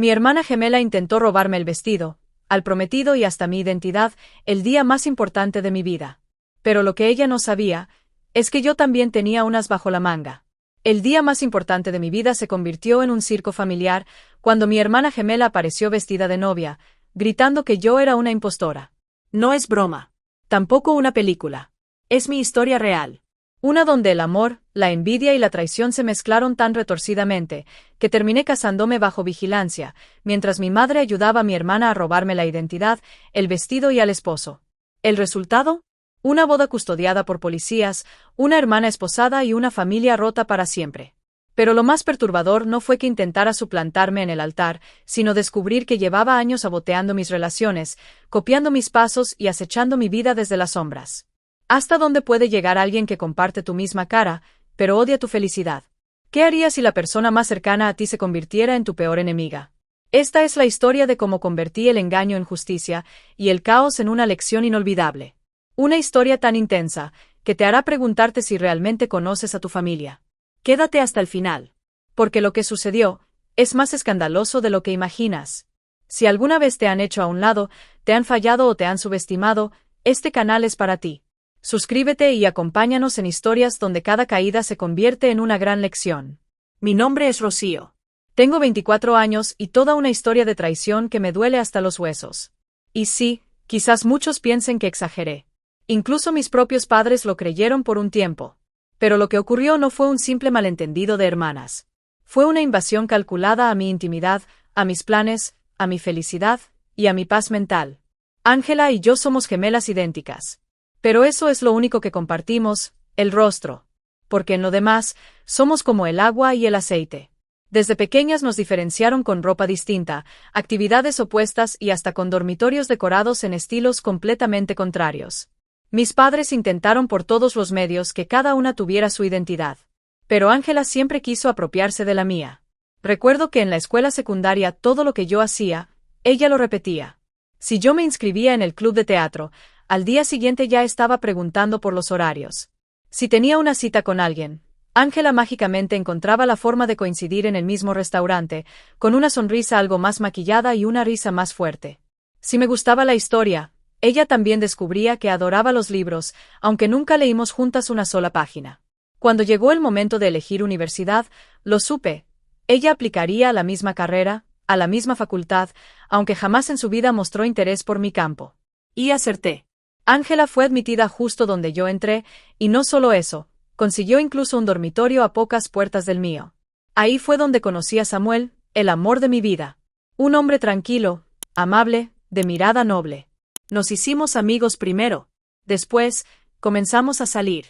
Mi hermana gemela intentó robarme el vestido, al prometido y hasta mi identidad, el día más importante de mi vida. Pero lo que ella no sabía, es que yo también tenía unas bajo la manga. El día más importante de mi vida se convirtió en un circo familiar, cuando mi hermana gemela apareció vestida de novia, gritando que yo era una impostora. No es broma. Tampoco una película. Es mi historia real. Una donde el amor, la envidia y la traición se mezclaron tan retorcidamente, que terminé casándome bajo vigilancia, mientras mi madre ayudaba a mi hermana a robarme la identidad, el vestido y al esposo. ¿El resultado? Una boda custodiada por policías, una hermana esposada y una familia rota para siempre. Pero lo más perturbador no fue que intentara suplantarme en el altar, sino descubrir que llevaba años saboteando mis relaciones, copiando mis pasos y acechando mi vida desde las sombras. ¿Hasta dónde puede llegar alguien que comparte tu misma cara, pero odia tu felicidad? ¿Qué harías si la persona más cercana a ti se convirtiera en tu peor enemiga? Esta es la historia de cómo convertí el engaño en justicia y el caos en una lección inolvidable. Una historia tan intensa, que te hará preguntarte si realmente conoces a tu familia. Quédate hasta el final. Porque lo que sucedió es más escandaloso de lo que imaginas. Si alguna vez te han hecho a un lado, te han fallado o te han subestimado, este canal es para ti. Suscríbete y acompáñanos en historias donde cada caída se convierte en una gran lección. Mi nombre es Rocío. Tengo 24 años y toda una historia de traición que me duele hasta los huesos. Y sí, quizás muchos piensen que exageré. Incluso mis propios padres lo creyeron por un tiempo. Pero lo que ocurrió no fue un simple malentendido de hermanas. Fue una invasión calculada a mi intimidad, a mis planes, a mi felicidad y a mi paz mental. Ángela y yo somos gemelas idénticas. Pero eso es lo único que compartimos, el rostro. Porque en lo demás, somos como el agua y el aceite. Desde pequeñas nos diferenciaron con ropa distinta, actividades opuestas y hasta con dormitorios decorados en estilos completamente contrarios. Mis padres intentaron por todos los medios que cada una tuviera su identidad. Pero Ángela siempre quiso apropiarse de la mía. Recuerdo que en la escuela secundaria todo lo que yo hacía, ella lo repetía. Si yo me inscribía en el club de teatro, al día siguiente ya estaba preguntando por los horarios. Si tenía una cita con alguien, Ángela mágicamente encontraba la forma de coincidir en el mismo restaurante, con una sonrisa algo más maquillada y una risa más fuerte. Si me gustaba la historia, ella también descubría que adoraba los libros, aunque nunca leímos juntas una sola página. Cuando llegó el momento de elegir universidad, lo supe. Ella aplicaría a la misma carrera, a la misma facultad, aunque jamás en su vida mostró interés por mi campo. Y acerté. Ángela fue admitida justo donde yo entré, y no solo eso, consiguió incluso un dormitorio a pocas puertas del mío. Ahí fue donde conocí a Samuel, el amor de mi vida. Un hombre tranquilo, amable, de mirada noble. Nos hicimos amigos primero. Después, comenzamos a salir.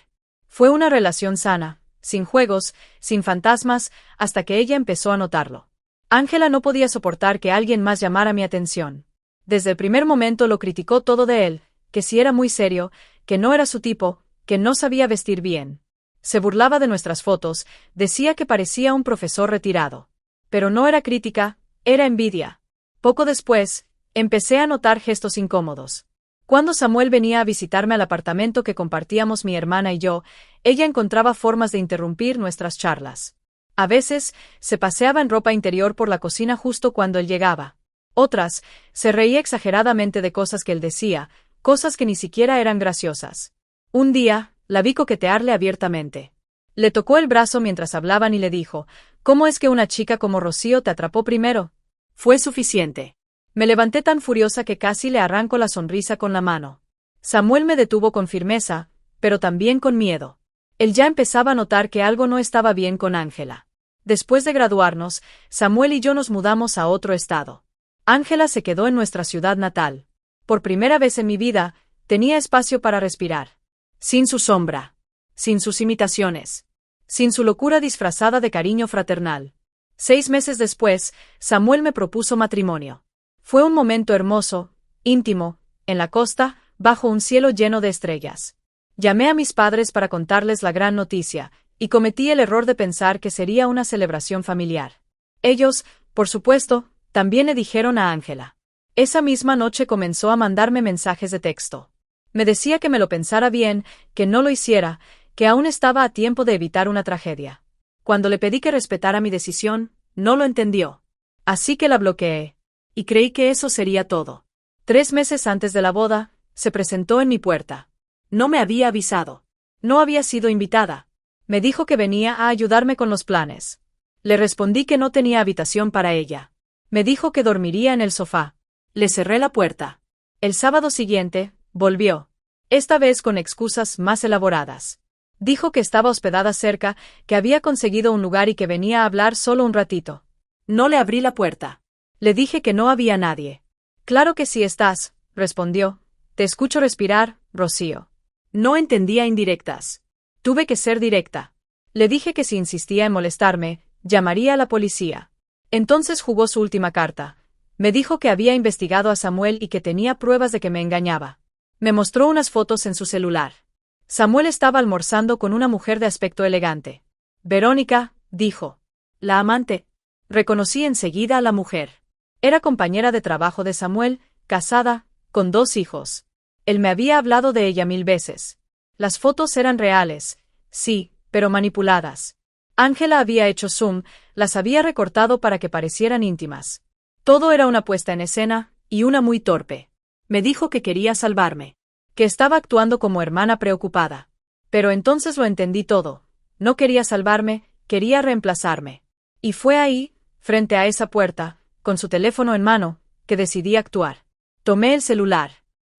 Fue una relación sana, sin juegos, sin fantasmas, hasta que ella empezó a notarlo. Ángela no podía soportar que alguien más llamara mi atención. Desde el primer momento lo criticó todo de él, que si era muy serio, que no era su tipo, que no sabía vestir bien. Se burlaba de nuestras fotos, decía que parecía un profesor retirado. Pero no era crítica, era envidia. Poco después, empecé a notar gestos incómodos. Cuando Samuel venía a visitarme al apartamento que compartíamos mi hermana y yo, ella encontraba formas de interrumpir nuestras charlas. A veces, se paseaba en ropa interior por la cocina justo cuando él llegaba. Otras, se reía exageradamente de cosas que él decía, cosas que ni siquiera eran graciosas. Un día, la vi coquetearle abiertamente. Le tocó el brazo mientras hablaban y le dijo, ¿cómo es que una chica como Rocío te atrapó primero? Fue suficiente. Me levanté tan furiosa que casi le arranco la sonrisa con la mano. Samuel me detuvo con firmeza, pero también con miedo. Él ya empezaba a notar que algo no estaba bien con Ángela. Después de graduarnos, Samuel y yo nos mudamos a otro estado. Ángela se quedó en nuestra ciudad natal. Por primera vez en mi vida, tenía espacio para respirar. Sin su sombra. Sin sus imitaciones. Sin su locura disfrazada de cariño fraternal. 6 meses después, Samuel me propuso matrimonio. Fue un momento hermoso, íntimo, en la costa, bajo un cielo lleno de estrellas. Llamé a mis padres para contarles la gran noticia, y cometí el error de pensar que sería una celebración familiar. Ellos, por supuesto, también le dijeron a Ángela. Esa misma noche comenzó a mandarme mensajes de texto. Me decía que me lo pensara bien, que no lo hiciera, que aún estaba a tiempo de evitar una tragedia. Cuando le pedí que respetara mi decisión, no lo entendió. Así que la bloqueé. Y creí que eso sería todo. 3 meses antes de la boda, se presentó en mi puerta. No me había avisado. No había sido invitada. Me dijo que venía a ayudarme con los planes. Le respondí que no tenía habitación para ella. Me dijo que dormiría en el sofá. Le cerré la puerta. El sábado siguiente, volvió. Esta vez con excusas más elaboradas. Dijo que estaba hospedada cerca, que había conseguido un lugar y que venía a hablar solo un ratito. No le abrí la puerta. Le dije que no había nadie. Claro que sí estás, respondió. Te escucho respirar, Rocío. No entendía indirectas. Tuve que ser directa. Le dije que si insistía en molestarme, llamaría a la policía. Entonces jugó su última carta. Me dijo que había investigado a Samuel y que tenía pruebas de que me engañaba. Me mostró unas fotos en su celular. Samuel estaba almorzando con una mujer de aspecto elegante. Verónica, dijo. La amante. Reconocí enseguida a la mujer. Era compañera de trabajo de Samuel, casada, con 2 hijos. Él me había hablado de ella 1000 veces. Las fotos eran reales, sí, pero manipuladas. Ángela había hecho zoom, las había recortado para que parecieran íntimas. Todo era una puesta en escena, y una muy torpe. Me dijo que quería salvarme. Que estaba actuando como hermana preocupada. Pero entonces lo entendí todo. No quería salvarme, quería reemplazarme. Y fue ahí, frente a esa puerta, con su teléfono en mano, que decidí actuar. Tomé el celular.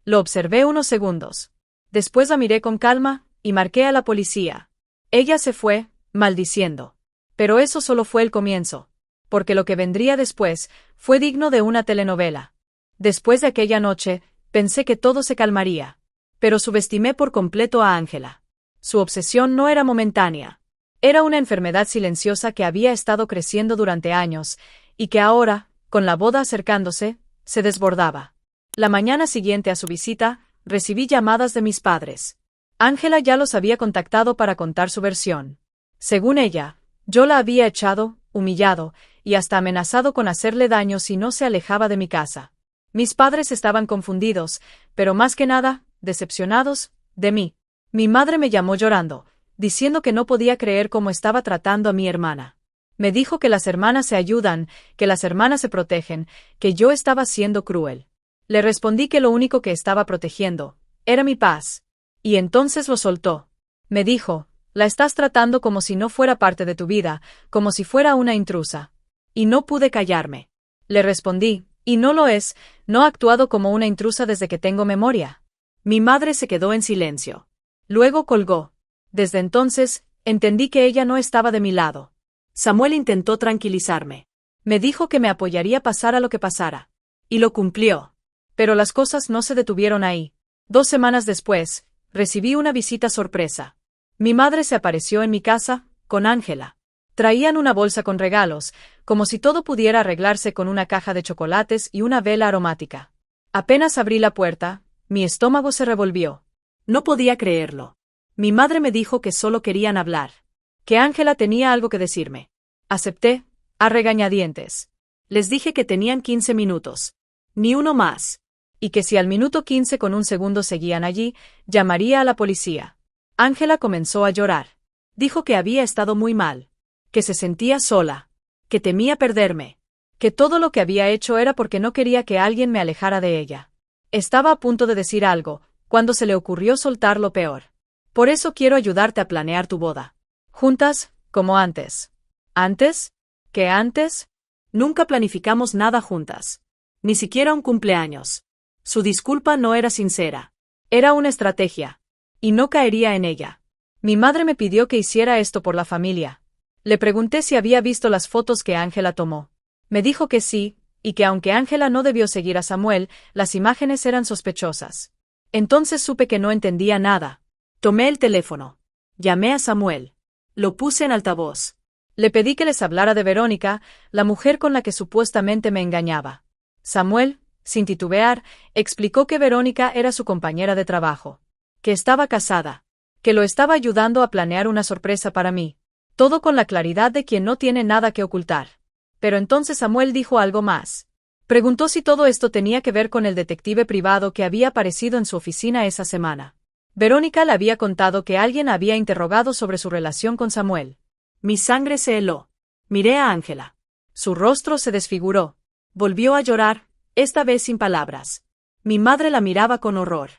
Lo observé unos segundos. Después la miré con calma, y marqué a la policía. Ella se fue, maldiciendo. Pero eso solo fue el comienzo. Porque lo que vendría después, fue digno de una telenovela. Después de aquella noche, pensé que todo se calmaría. Pero subestimé por completo a Ángela. Su obsesión no era momentánea. Era una enfermedad silenciosa que había estado creciendo durante años, y que ahora, con la boda acercándose, se desbordaba. La mañana siguiente a su visita, recibí llamadas de mis padres. Ángela ya los había contactado para contar su versión. Según ella, yo la había echado, humillado, y hasta amenazado con hacerle daño si no se alejaba de mi casa. Mis padres estaban confundidos, pero más que nada, decepcionados, de mí. Mi madre me llamó llorando, diciendo que no podía creer cómo estaba tratando a mi hermana. Me dijo que las hermanas se ayudan, que las hermanas se protegen, que yo estaba siendo cruel. Le respondí que lo único que estaba protegiendo era mi paz. Y entonces lo soltó. Me dijo, la estás tratando como si no fuera parte de tu vida, como si fuera una intrusa. Y no pude callarme. Le respondí, y no lo es, no ha actuado como una intrusa desde que tengo memoria. Mi madre se quedó en silencio. Luego colgó. Desde entonces, entendí que ella no estaba de mi lado. Samuel intentó tranquilizarme. Me dijo que me apoyaría pasara lo que pasara. Y lo cumplió. Pero las cosas no se detuvieron ahí. 2 semanas después, recibí una visita sorpresa. Mi madre se apareció en mi casa, con Ángela. Traían una bolsa con regalos, como si todo pudiera arreglarse con una caja de chocolates y una vela aromática. Apenas abrí la puerta, mi estómago se revolvió. No podía creerlo. Mi madre me dijo que solo querían hablar. Que Ángela tenía algo que decirme. Acepté, a regañadientes. Les dije que tenían 15 minutos. Ni uno más. Y que si al minuto 15 con un segundo seguían allí, llamaría a la policía. Ángela comenzó a llorar. Dijo que había estado muy mal. Que se sentía sola. Que temía perderme. Que todo lo que había hecho era porque no quería que alguien me alejara de ella. Estaba a punto de decir algo, cuando se le ocurrió soltar lo peor. Por eso quiero ayudarte a planear tu boda. Juntas, como antes. ¿Antes? ¿Qué antes? Nunca planificamos nada juntas. Ni siquiera un cumpleaños. Su disculpa no era sincera. Era una estrategia. Y no caería en ella. Mi madre me pidió que hiciera esto por la familia. Le pregunté si había visto las fotos que Ángela tomó. Me dijo que sí, y que aunque Ángela no debió seguir a Samuel, las imágenes eran sospechosas. Entonces supe que no entendía nada. Tomé el teléfono. Llamé a Samuel. Lo puse en altavoz. Le pedí que les hablara de Verónica, la mujer con la que supuestamente me engañaba. Samuel, sin titubear, explicó que Verónica era su compañera de trabajo. Que estaba casada. Que lo estaba ayudando a planear una sorpresa para mí. Todo con la claridad de quien no tiene nada que ocultar. Pero entonces Samuel dijo algo más. Preguntó si todo esto tenía que ver con el detective privado que había aparecido en su oficina esa semana. Verónica le había contado que alguien había interrogado sobre su relación con Samuel. Mi sangre se heló. Miré a Ángela. Su rostro se desfiguró. Volvió a llorar, esta vez sin palabras. Mi madre la miraba con horror.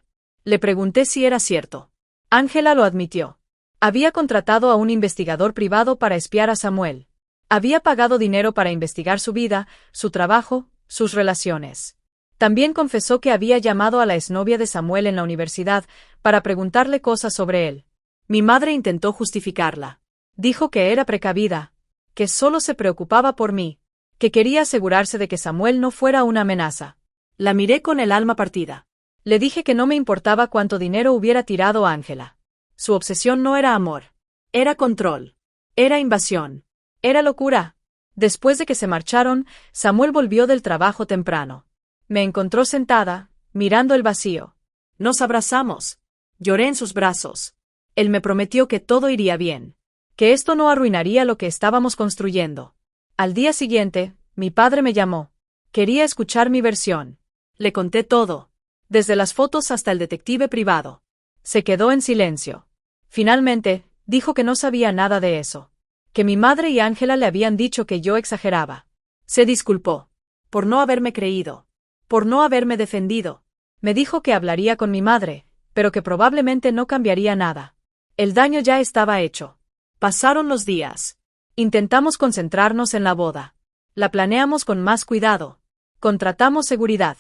Le pregunté si era cierto. Ángela lo admitió. Había contratado a un investigador privado para espiar a Samuel. Había pagado dinero para investigar su vida, su trabajo, sus relaciones. También confesó que había llamado a la exnovia de Samuel en la universidad para preguntarle cosas sobre él. Mi madre intentó justificarla. Dijo que era precavida, que solo se preocupaba por mí, que quería asegurarse de que Samuel no fuera una amenaza. La miré con el alma partida. Le dije que no me importaba cuánto dinero hubiera tirado a Ángela. Su obsesión no era amor. Era control. Era invasión. Era locura. Después de que se marcharon, Samuel volvió del trabajo temprano. Me encontró sentada, mirando el vacío. Nos abrazamos. Lloré en sus brazos. Él me prometió que todo iría bien, que esto no arruinaría lo que estábamos construyendo. Al día siguiente, mi padre me llamó. Quería escuchar mi versión. Le conté todo, desde las fotos hasta el detective privado. Se quedó en silencio. Finalmente, dijo que no sabía nada de eso, que mi madre y Ángela le habían dicho que yo exageraba. Se disculpó por no haberme creído, por no haberme defendido. Me dijo que hablaría con mi madre, pero que probablemente no cambiaría nada. El daño ya estaba hecho. Pasaron los días. Intentamos concentrarnos en la boda. La planeamos con más cuidado. Contratamos seguridad.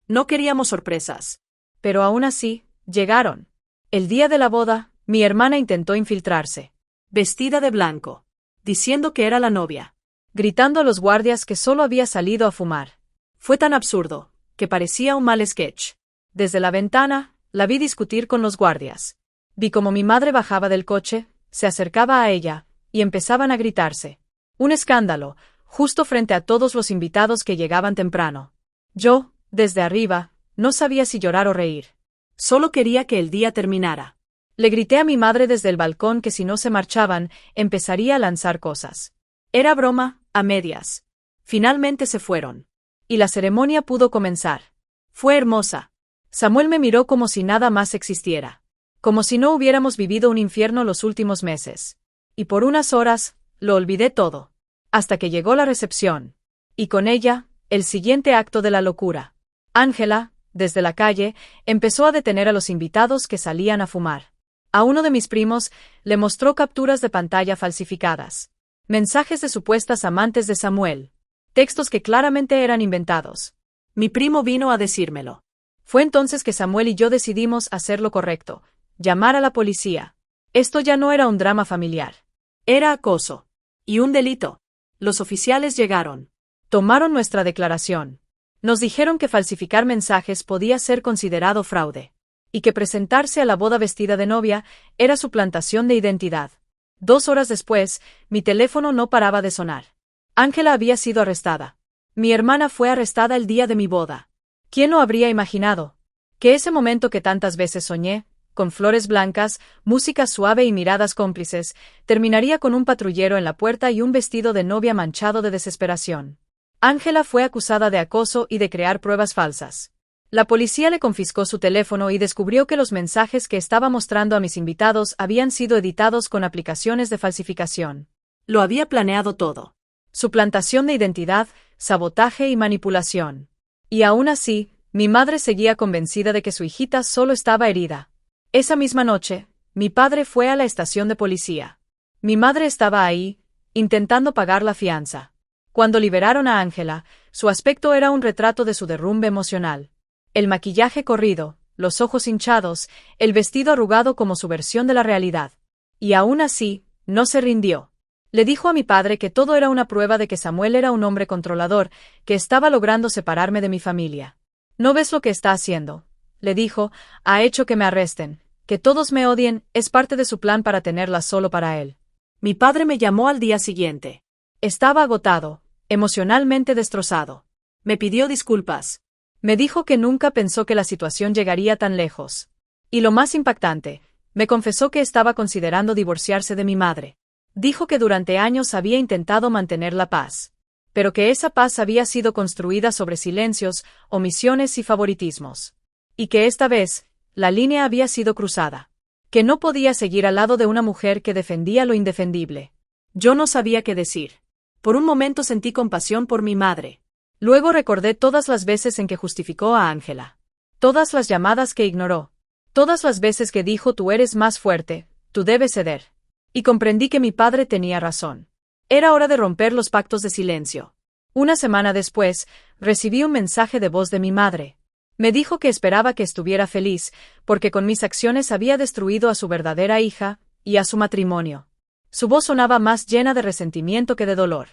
No queríamos sorpresas. Pero aún así, llegaron. El día de la boda, mi hermana intentó infiltrarse, vestida de blanco, diciendo que era la novia, gritando a los guardias que solo había salido a fumar. Fue tan absurdo, que parecía un mal sketch. Desde la ventana, la vi discutir con los guardias. Vi cómo mi madre bajaba del coche, se acercaba a ella, y empezaban a gritarse. Un escándalo, justo frente a todos los invitados que llegaban temprano. Yo, desde arriba, no sabía si llorar o reír. Solo quería que el día terminara. Le grité a mi madre desde el balcón que si no se marchaban, empezaría a lanzar cosas. Era broma, a medias. Finalmente se fueron. Y la ceremonia pudo comenzar. Fue hermosa. Samuel me miró como si nada más existiera. Como si no hubiéramos vivido un infierno los últimos meses. Y por unas horas, lo olvidé todo. Hasta que llegó la recepción. Y con ella, el siguiente acto de la locura. Ángela, desde la calle, empezó a detener a los invitados que salían a fumar. A uno de mis primos, le mostró capturas de pantalla falsificadas. Mensajes de supuestas amantes de Samuel. Textos que claramente eran inventados. Mi primo vino a decírmelo. Fue entonces que Samuel y yo decidimos hacer lo correcto. Llamar a la policía. Esto ya no era un drama familiar. Era acoso. Y un delito. Los oficiales llegaron. Tomaron nuestra declaración. Nos dijeron que falsificar mensajes podía ser considerado fraude. Y que presentarse a la boda vestida de novia era suplantación de identidad. 2 horas después, mi teléfono no paraba de sonar. Ángela había sido arrestada. Mi hermana fue arrestada el día de mi boda. ¿Quién lo habría imaginado? Que ese momento que tantas veces soñé, con flores blancas, música suave y miradas cómplices, terminaría con un patrullero en la puerta y un vestido de novia manchado de desesperación. Ángela fue acusada de acoso y de crear pruebas falsas. La policía le confiscó su teléfono y descubrió que los mensajes que estaba mostrando a mis invitados habían sido editados con aplicaciones de falsificación. Lo había planeado todo. Suplantación de identidad, sabotaje y manipulación. Y aún así, mi madre seguía convencida de que su hijita solo estaba herida. Esa misma noche, mi padre fue a la estación de policía. Mi madre estaba ahí, intentando pagar la fianza. Cuando liberaron a Ángela, su aspecto era un retrato de su derrumbe emocional. El maquillaje corrido, los ojos hinchados, el vestido arrugado como su versión de la realidad. Y aún así, no se rindió. Le dijo a mi padre que todo era una prueba de que Samuel era un hombre controlador, que estaba logrando separarme de mi familia. ¿No ves lo que está haciendo?, le dijo, ha hecho que me arresten, que todos me odien, es parte de su plan para tenerla solo para él. Mi padre me llamó al día siguiente. Estaba agotado, emocionalmente destrozado. Me pidió disculpas. Me dijo que nunca pensó que la situación llegaría tan lejos. Y lo más impactante, me confesó que estaba considerando divorciarse de mi madre. Dijo que durante años había intentado mantener la paz, pero que esa paz había sido construida sobre silencios, omisiones y favoritismos. Y que esta vez, la línea había sido cruzada. Que no podía seguir al lado de una mujer que defendía lo indefendible. Yo no sabía qué decir. Por un momento sentí compasión por mi madre. Luego recordé todas las veces en que justificó a Ángela. Todas las llamadas que ignoró. Todas las veces que dijo tú eres más fuerte, tú debes ceder. Y comprendí que mi padre tenía razón. Era hora de romper los pactos de silencio. Una semana después, recibí un mensaje de voz de mi madre. Me dijo que esperaba que estuviera feliz, porque con mis acciones había destruido a su verdadera hija, y a su matrimonio. Su voz sonaba más llena de resentimiento que de dolor.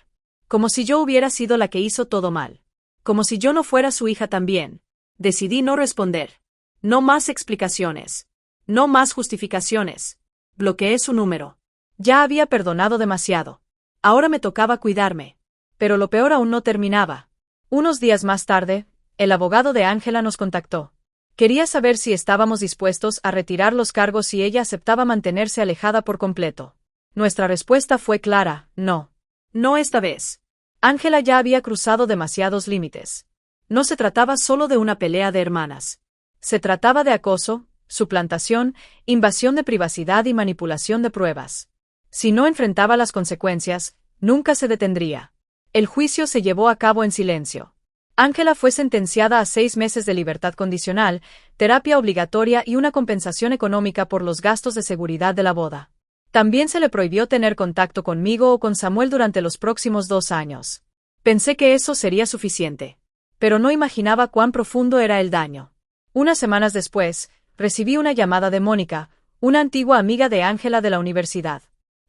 Como si yo hubiera sido la que hizo todo mal. Como si yo no fuera su hija también. Decidí no responder. No más explicaciones. No más justificaciones. Bloqueé su número. Ya había perdonado demasiado. Ahora me tocaba cuidarme. Pero lo peor aún no terminaba. Unos días más tarde, el abogado de Ángela nos contactó. Quería saber si estábamos dispuestos a retirar los cargos si ella aceptaba mantenerse alejada por completo. Nuestra respuesta fue clara, no. No esta vez. Ángela ya había cruzado demasiados límites. No se trataba solo de una pelea de hermanas. Se trataba de acoso, suplantación, invasión de privacidad y manipulación de pruebas. Si no enfrentaba las consecuencias, nunca se detendría. El juicio se llevó a cabo en silencio. Ángela fue sentenciada a 6 meses de libertad condicional, terapia obligatoria y una compensación económica por los gastos de seguridad de la boda. También se le prohibió tener contacto conmigo o con Samuel durante los próximos 2 años. Pensé que eso sería suficiente. Pero no imaginaba cuán profundo era el daño. Unas semanas después, recibí una llamada de Mónica, una antigua amiga de Ángela de la universidad.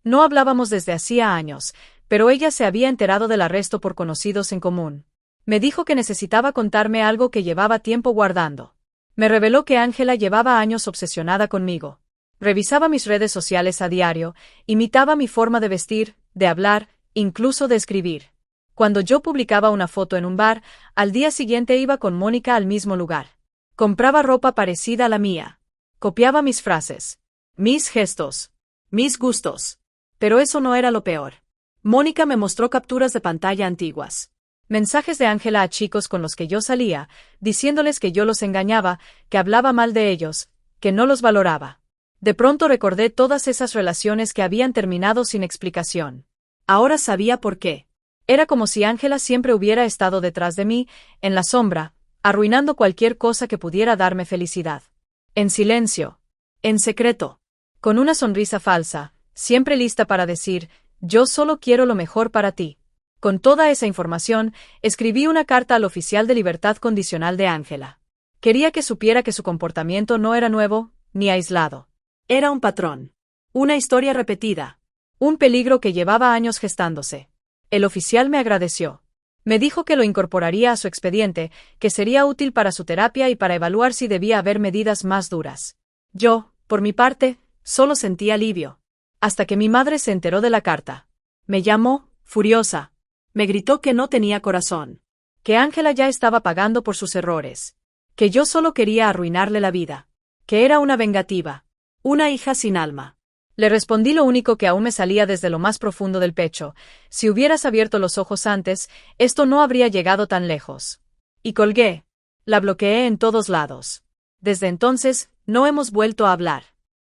No hablábamos desde hacía años, pero ella se había enterado del arresto por conocidos en común. Me dijo que necesitaba contarme algo que llevaba tiempo guardando. Me reveló que Ángela llevaba años obsesionada conmigo. Revisaba mis redes sociales a diario, imitaba mi forma de vestir, de hablar, incluso de escribir. Cuando yo publicaba una foto en un bar, al día siguiente iba con Mónica al mismo lugar. Compraba ropa parecida a la mía. Copiaba mis frases, mis gestos, mis gustos. Pero eso no era lo peor. Mónica me mostró capturas de pantalla antiguas. Mensajes de Ángela a chicos con los que yo salía, diciéndoles que yo los engañaba, que hablaba mal de ellos, que no los valoraba. De pronto recordé todas esas relaciones que habían terminado sin explicación. Ahora sabía por qué. Era como si Ángela siempre hubiera estado detrás de mí, en la sombra, arruinando cualquier cosa que pudiera darme felicidad. En silencio. En secreto. Con una sonrisa falsa, siempre lista para decir, yo solo quiero lo mejor para ti. Con toda esa información, escribí una carta al oficial de libertad condicional de Ángela. Quería que supiera que su comportamiento no era nuevo, ni aislado. Era un patrón. Una historia repetida. Un peligro que llevaba años gestándose. El oficial me agradeció. Me dijo que lo incorporaría a su expediente, que sería útil para su terapia y para evaluar si debía haber medidas más duras. Yo, por mi parte, solo sentí alivio. Hasta que mi madre se enteró de la carta. Me llamó, furiosa. Me gritó que no tenía corazón. Que Ángela ya estaba pagando por sus errores. Que yo solo quería arruinarle la vida. Que era una vengativa. Una hija sin alma. Le respondí lo único que aún me salía desde lo más profundo del pecho. Si hubieras abierto los ojos antes, esto no habría llegado tan lejos. Y colgué. La bloqueé en todos lados. Desde entonces, no hemos vuelto a hablar.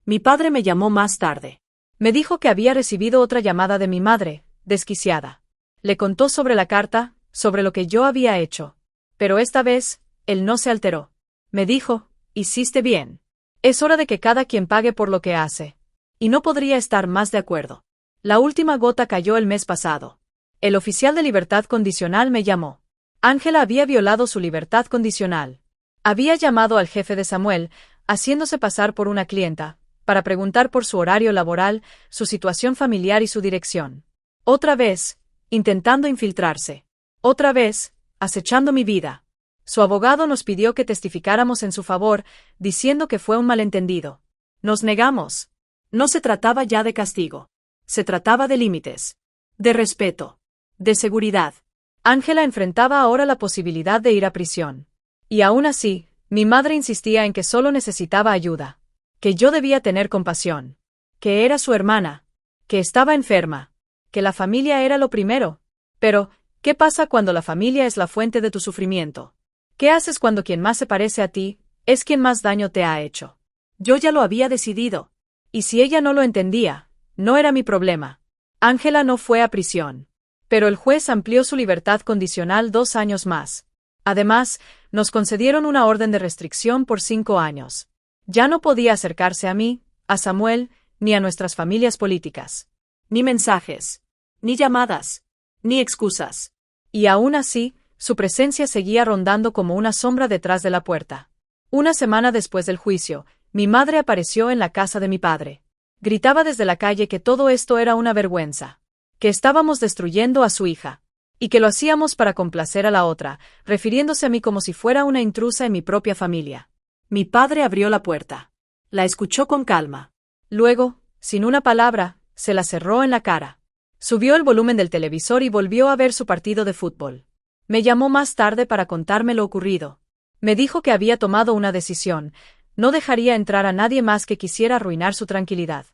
Mi padre me llamó más tarde. Me dijo que había recibido otra llamada de mi madre, desquiciada. Le contó sobre la carta, sobre lo que yo había hecho. Pero esta vez, él no se alteró. Me dijo, hiciste bien. Es hora de que cada quien pague por lo que hace. Y no podría estar más de acuerdo. La última gota cayó el mes pasado. El oficial de libertad condicional me llamó. Ángela había violado su libertad condicional. Había llamado al jefe de Samuel, haciéndose pasar por una clienta, para preguntar por su horario laboral, su situación familiar y su dirección. Otra vez, intentando infiltrarse. Otra vez, acechando mi vida. Su abogado nos pidió que testificáramos en su favor, diciendo que fue un malentendido. Nos negamos. No se trataba ya de castigo. Se trataba de límites. De respeto. De seguridad. Ángela enfrentaba ahora la posibilidad de ir a prisión. Y aún así, mi madre insistía en que solo necesitaba ayuda. Que yo debía tener compasión. Que era su hermana. Que estaba enferma. Que la familia era lo primero. Pero, ¿qué pasa cuando la familia es la fuente de tu sufrimiento? ¿Qué haces cuando quien más se parece a ti, es quien más daño te ha hecho? Yo ya lo había decidido. Y si ella no lo entendía, no era mi problema. Ángela no fue a prisión. Pero el juez amplió su libertad condicional 2 años más. Además, nos concedieron una orden de restricción por 5 años. Ya no podía acercarse a mí, a Samuel, ni a nuestras familias políticas. Ni mensajes, ni llamadas, ni excusas. Y aún así, su presencia seguía rondando como una sombra detrás de la puerta. Una semana después del juicio, mi madre apareció en la casa de mi padre. Gritaba desde la calle que todo esto era una vergüenza, que estábamos destruyendo a su hija, y que lo hacíamos para complacer a la otra, refiriéndose a mí como si fuera una intrusa en mi propia familia. Mi padre abrió la puerta. La escuchó con calma. Luego, sin una palabra, se la cerró en la cara. Subió el volumen del televisor y volvió a ver su partido de fútbol. Me llamó más tarde para contarme lo ocurrido. Me dijo que había tomado una decisión: no dejaría entrar a nadie más que quisiera arruinar su tranquilidad.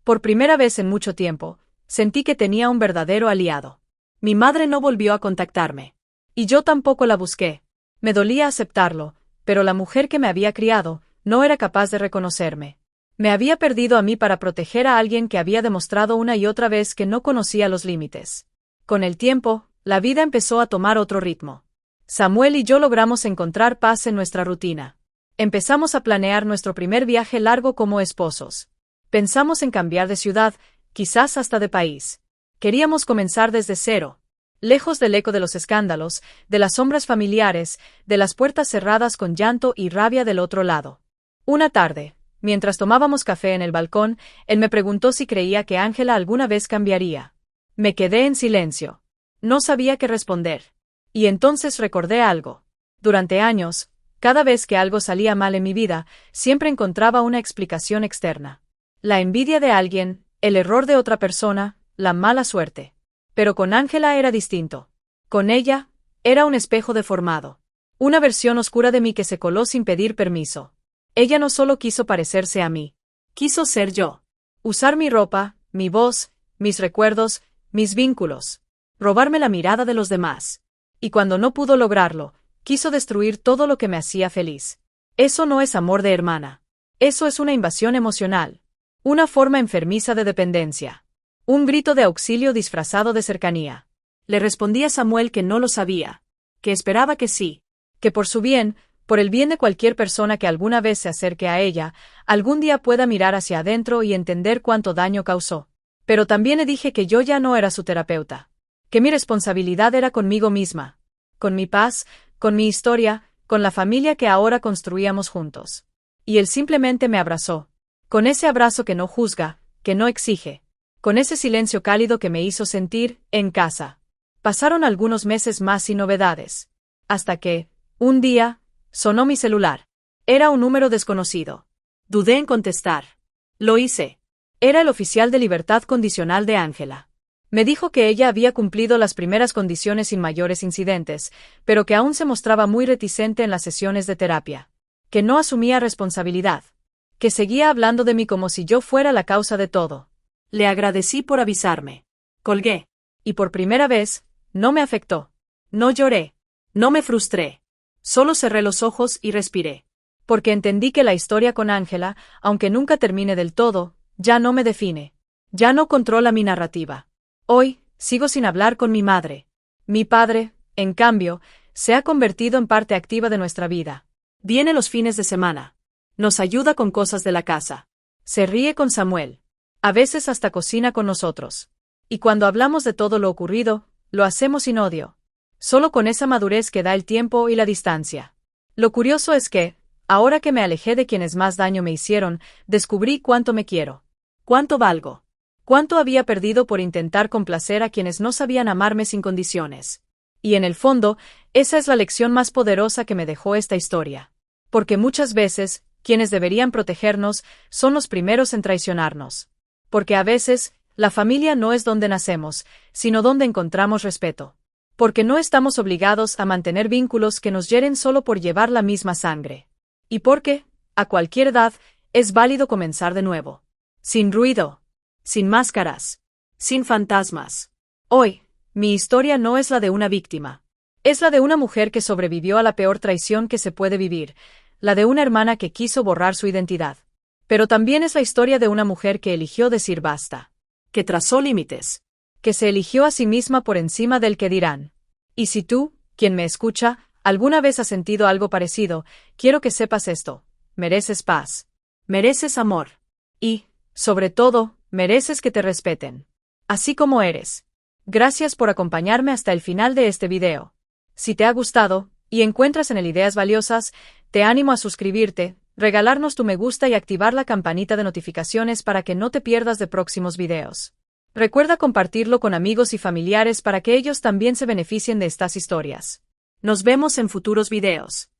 Por primera vez en mucho tiempo, sentí que tenía un verdadero aliado. Mi madre no volvió a contactarme. Y yo tampoco la busqué. Me dolía aceptarlo, pero la mujer que me había criado no era capaz de reconocerme. Me había perdido a mí para proteger a alguien que había demostrado una y otra vez que no conocía los límites. Con el tiempo, la vida empezó a tomar otro ritmo. Samuel y yo logramos encontrar paz en nuestra rutina. Empezamos a planear nuestro primer viaje largo como esposos. Pensamos en cambiar de ciudad, quizás hasta de país. Queríamos comenzar desde cero, lejos del eco de los escándalos, de las sombras familiares, de las puertas cerradas con llanto y rabia del otro lado. Una tarde, mientras tomábamos café en el balcón, él me preguntó si creía que Ángela alguna vez cambiaría. Me quedé en silencio. No sabía qué responder. Y entonces recordé algo. Durante años, cada vez que algo salía mal en mi vida, siempre encontraba una explicación externa. La envidia de alguien, el error de otra persona, la mala suerte. Pero con Ángela era distinto. Con ella, era un espejo deformado. Una versión oscura de mí que se coló sin pedir permiso. Ella no solo quiso parecerse a mí. Quiso ser yo. Usar mi ropa, mi voz, mis recuerdos, mis vínculos. Robarme la mirada de los demás. Y cuando no pudo lograrlo, quiso destruir todo lo que me hacía feliz. Eso no es amor de hermana. Eso es una invasión emocional. Una forma enfermiza de dependencia. Un grito de auxilio disfrazado de cercanía. Le respondí a Samuel que no lo sabía, que esperaba que sí. Que por su bien, por el bien de cualquier persona que alguna vez se acerque a ella, algún día pueda mirar hacia adentro y entender cuánto daño causó. Pero también le dije que yo ya no era su terapeuta. Que mi responsabilidad era conmigo misma. Con mi paz, con mi historia, con la familia que ahora construíamos juntos. Y él simplemente me abrazó. Con ese abrazo que no juzga, que no exige. Con ese silencio cálido que me hizo sentir en casa. Pasaron algunos meses más sin novedades. Hasta que, un día, sonó mi celular. Era un número desconocido. Dudé en contestar. Lo hice. Era el oficial de libertad condicional de Ángela. Me dijo que ella había cumplido las primeras condiciones sin mayores incidentes, pero que aún se mostraba muy reticente en las sesiones de terapia. Que no asumía responsabilidad. Que seguía hablando de mí como si yo fuera la causa de todo. Le agradecí por avisarme. Colgué. Y por primera vez, no me afectó. No lloré. No me frustré. Solo cerré los ojos y respiré. Porque entendí que la historia con Ángela, aunque nunca termine del todo, ya no me define. Ya no controla mi narrativa. Hoy, sigo sin hablar con mi madre. Mi padre, en cambio, se ha convertido en parte activa de nuestra vida. Viene los fines de semana. Nos ayuda con cosas de la casa. Se ríe con Samuel. A veces hasta cocina con nosotros. Y cuando hablamos de todo lo ocurrido, lo hacemos sin odio. Solo con esa madurez que da el tiempo y la distancia. Lo curioso es que, ahora que me alejé de quienes más daño me hicieron, descubrí cuánto me quiero. Cuánto valgo. Cuánto había perdido por intentar complacer a quienes no sabían amarme sin condiciones. Y en el fondo, esa es la lección más poderosa que me dejó esta historia. Porque muchas veces, quienes deberían protegernos, son los primeros en traicionarnos. Porque a veces, la familia no es donde nacemos, sino donde encontramos respeto. Porque no estamos obligados a mantener vínculos que nos hieren solo por llevar la misma sangre. Y porque, a cualquier edad, es válido comenzar de nuevo. Sin ruido. Sin máscaras. Sin fantasmas. Hoy, mi historia no es la de una víctima. Es la de una mujer que sobrevivió a la peor traición que se puede vivir, la de una hermana que quiso borrar su identidad. Pero también es la historia de una mujer que eligió decir basta. Que trazó límites. que se eligió a sí misma por encima del que dirán. Y si tú, quien me escucha, alguna vez has sentido algo parecido, quiero que sepas esto: mereces paz. Mereces amor. Y, sobre todo, mereces que te respeten. Así como eres. Gracias por acompañarme hasta el final de este video. Si te ha gustado, y encuentras en él ideas valiosas, te animo a suscribirte, regalarnos tu me gusta y activar la campanita de notificaciones para que no te pierdas de próximos videos. Recuerda compartirlo con amigos y familiares para que ellos también se beneficien de estas historias. Nos vemos en futuros videos.